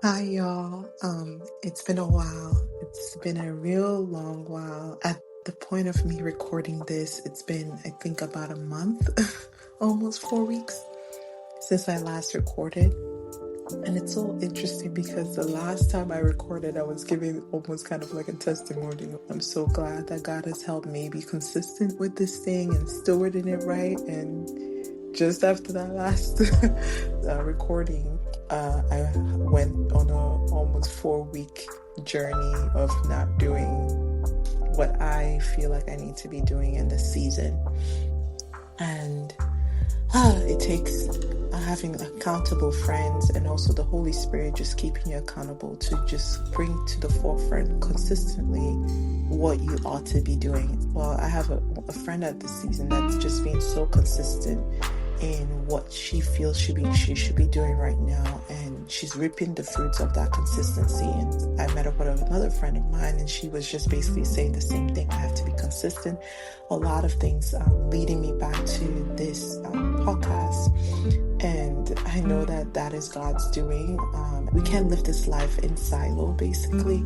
Hi, y'all. It's been a while. It's been a real long while. At the point of me recording this, it's been, I think, about a month, almost 4 weeks since I last recorded. And it's so interesting because the last time I recorded, I was giving almost kind of like a testimony. I'm so glad that God has helped me be consistent with this thing and stewarding it right. And just after that last recording, I went on a almost 4 week journey of not doing what I feel like I need to be doing in this season. And it takes having accountable friends and also the Holy Spirit just keeping you accountable to just bring to the forefront consistently what you ought to be doing. Well, I have a friend at this season that's just been so consistent in what she feels she should be doing right now, and she's reaping the fruits of that consistency. And I met up with another friend of mine, and she was just basically saying the same thing. I have to be consistent. A lot of things leading me back to this podcast, and I know that that is God's doing. We can't live this life in silo, basically.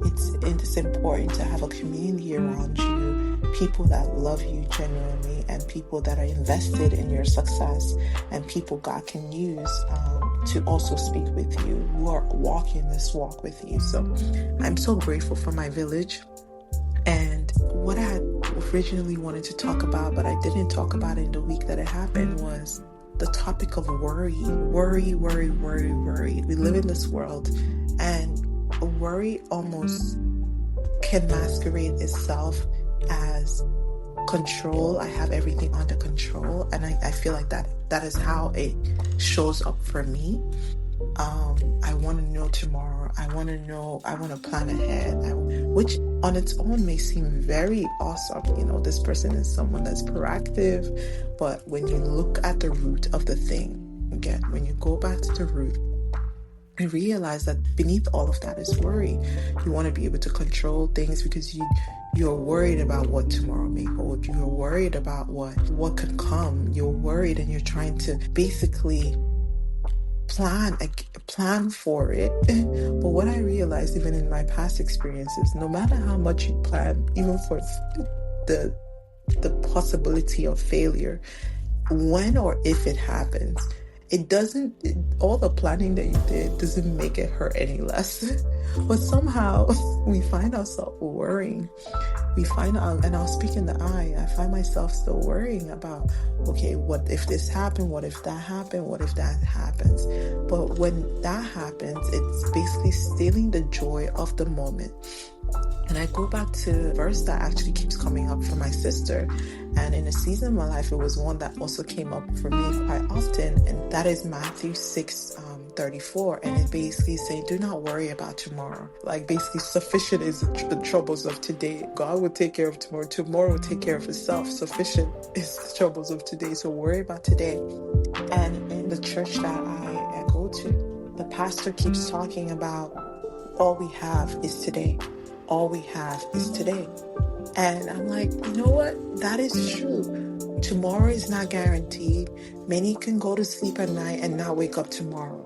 It's important to have a community around you, people that love you genuinely, and people that are invested in your success, and people God can use to also speak with you, who are walking this walk with you. So I'm so grateful for my village. And what I had originally wanted to talk about, but I didn't talk about it in the week that it happened, was the topic of worry. Worry. We live in this world, and worry almost can masquerade itself as control. I have everything under control, and I feel like that is how it shows up for me. I want to know tomorrow. I want to plan ahead, which on its own may seem very awesome. This person is someone that's proactive, but when you look at the root of the thing, again, when you go back to the root, I realize that beneath all of that is worry. You want to be able to control things because you're worried about what tomorrow may hold. You're worried about what could come. You're worried, and you're trying to basically plan for it. But what I realized, even in my past experiences, no matter how much you plan, even for the possibility of failure, when or if it happens, all the planning that you did doesn't make it hurt any less. But somehow we find ourselves worrying. And I'll speak in the I find myself still worrying about, okay, what if this happened? What if that happened? What if that happens? But when that happens, it's basically stealing the joy of the moment. And I go back to a verse that actually keeps coming up for my sister. And in a season of my life, it was one that also came up for me quite often. And that is Matthew 6:34. And it basically saying, do not worry about tomorrow. Like basically sufficient is the troubles of today. God will take care of tomorrow. Tomorrow will take care of itself. Sufficient is the troubles of today. So worry about today. And in the church that I go to, the pastor keeps talking about all we have is today. All we have is today. And I'm like, you know what? That is true. Tomorrow is not guaranteed. Many can go to sleep at night and not wake up tomorrow.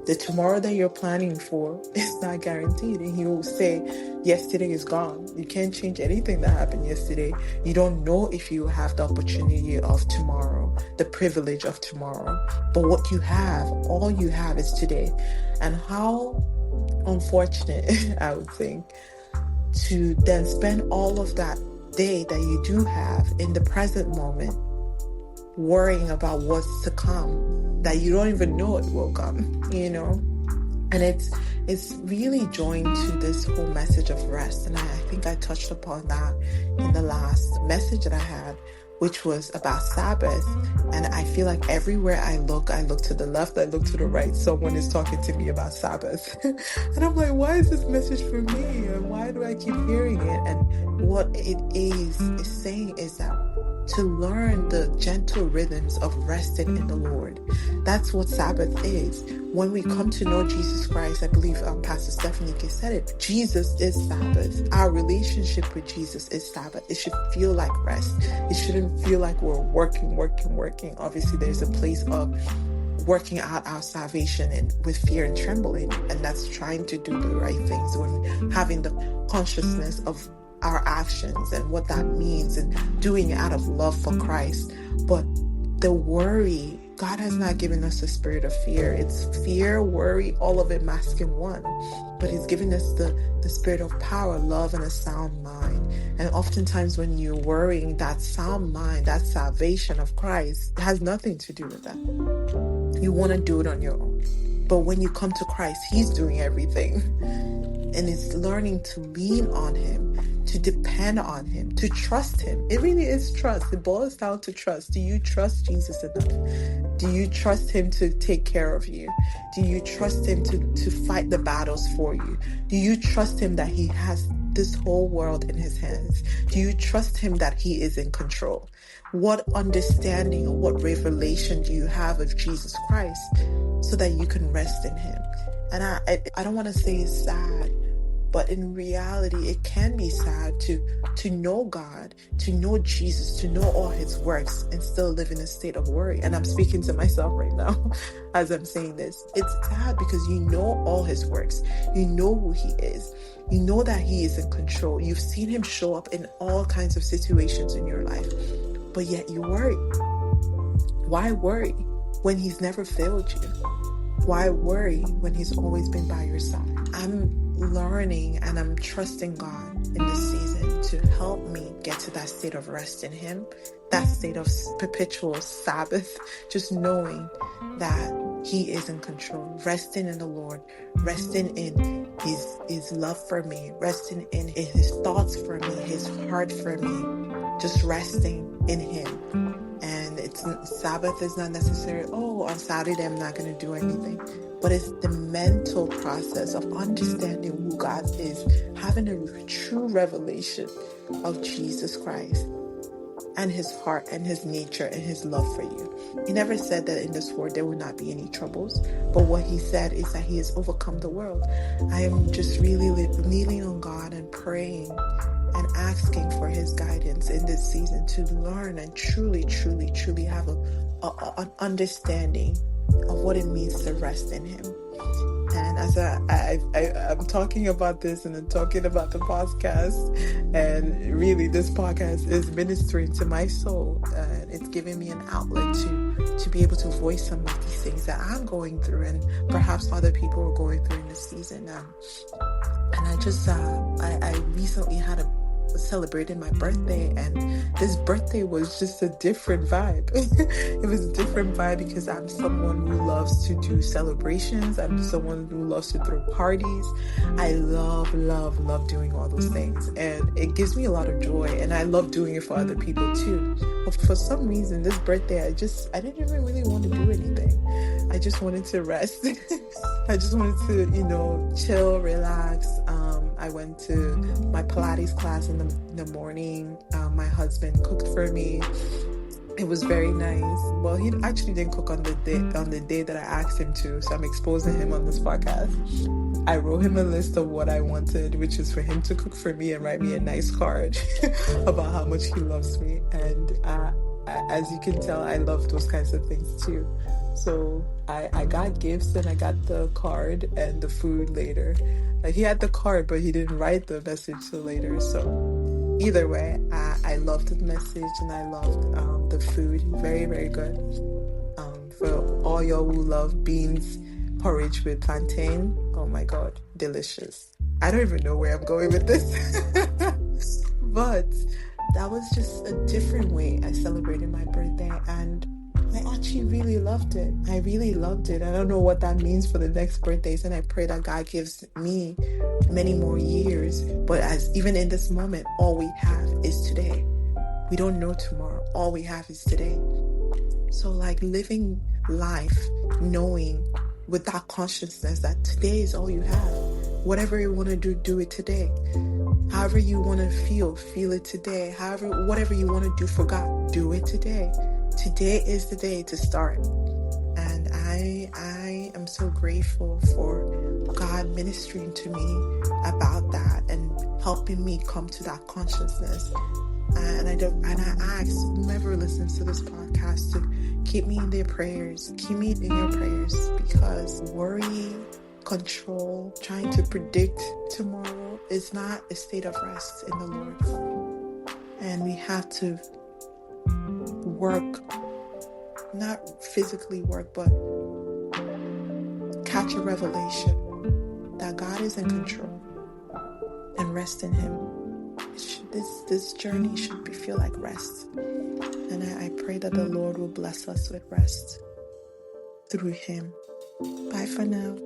The tomorrow that you're planning for is not guaranteed. And you will say, yesterday is gone. You can't change anything that happened yesterday. You don't know if you have the opportunity of tomorrow, the privilege of tomorrow. But what you have, all you have is today. And how unfortunate, I would think, to then spend all of that day that you do have in the present moment worrying about what's to come, that you don't even know it will come, And it's really joined to this whole message of rest. And I think I touched upon that in the last message that I had, which was about Sabbath. And I feel like everywhere I look to the left, I look to the right, someone is talking to me about Sabbath. And I'm like, why is this message for me? And why do I keep hearing it? And what it is saying is that to learn the gentle rhythms of resting in the Lord. That's what Sabbath is. When we come to know Jesus Christ, I believe Pastor Stephanie said it, Jesus is Sabbath. Our relationship with Jesus is Sabbath. It should feel like rest. It shouldn't feel like we're working. Obviously, there's a place of working out our salvation and with fear and trembling, and that's trying to do the right things, when having the consciousness of our actions and what that means, and doing it out of love for Christ. But the worry, God has not given us a spirit of fear. It's fear, worry, all of it masked in one. But He's given us the spirit of power, love, and a sound mind. And oftentimes when you're worrying, that sound mind, that salvation of Christ, has nothing to do with that. You want to do it on your own. But when you come to Christ, He's doing everything. And it's learning to lean on Him, to depend on Him, to trust Him. It really is trust. It boils down to trust. Do you trust Jesus enough? Do you trust Him to take care of you? Do you trust Him to fight the battles for you? Do you trust Him that He has this whole world in His hands? Do you trust Him that He is in control? What understanding or what revelation do you have of Jesus Christ so that you can rest in Him? And I don't want to say it's sad, but in reality, it can be sad to know God, to know Jesus, to know all His works, and still live in a state of worry. And I'm speaking to myself right now as I'm saying this. It's sad because you know all His works. You know who He is. You know that He is in control. You've seen Him show up in all kinds of situations in your life, but yet you worry. Why worry when He's never failed you? Why worry when He's always been by your side? I'm learning and I'm trusting God in this season to help me get to that state of rest in Him, that state of perpetual Sabbath, just knowing that He is in control, resting in the Lord, resting in His love for me, resting in His thoughts for me, His heart for me, just resting in Him. And Sabbath is not necessarily, on Saturday I'm not going to do anything. But it's the mental process of understanding who God is, having a true revelation of Jesus Christ and His heart and His nature and His love for you. He never said that in this world there will not be any troubles. But what He said is that He has overcome the world. I am just really leaning on God and praying and asking for His guidance in this season to learn and truly, truly, truly have an understanding of what it means to rest in Him. And as I'm talking about this and I'm talking about the podcast, and really this podcast is ministering to my soul, and it's giving me an outlet to be able to voice some of these things that I'm going through and perhaps other people are going through in this season. And I just I recently celebrated my birthday, and this birthday was just a different vibe. It was a different vibe because I'm someone who loves to do celebrations. I'm someone who loves to throw parties. I love doing all those things, and it gives me a lot of joy, and I love doing it for other people too. But for some reason this birthday I didn't even really want to do anything. I just wanted to rest. I just wanted to chill, relax. I went to my Pilates class in the morning. My husband cooked for me. It was very nice. Well, he actually didn't cook on the day that I asked him to, so I'm exposing him on this podcast. I wrote him a list of what I wanted, which is for him to cook for me and write me a nice card about how much he loves me. And as you can tell, I love those kinds of things too. So I got gifts and I got the card and the food later. Like, he had the card, but he didn't write the message till later. So either way, I loved the message and I loved the food. Very, very good. For all y'all who love beans porridge with plantain, oh my God, delicious. I don't even know where I'm going with this. But that was just a different way I celebrated my birthday, and I actually really loved it. I really loved it. I don't know what that means for the next birthdays, and I pray that God gives me many more years. But even in this moment, all we have is today. We don't know tomorrow. All we have is today. So living life, knowing with that consciousness that today is all you have. Whatever you want to do it today. However you want to feel it today. Whatever you want to do for God, do it today. Today is the day to start. And I am so grateful for God ministering to me about that and helping me come to that consciousness. And I ask whomever listens to this podcast to Keep me in their prayers. Keep me in your prayers, because worry, control, trying to predict tomorrow is not a state of rest in the Lord. And we have to work, not physically work, but catch a revelation that God is in control and rest in Him. This journey should feel like rest. And I pray that the Lord will bless us with rest through Him. Bye for now.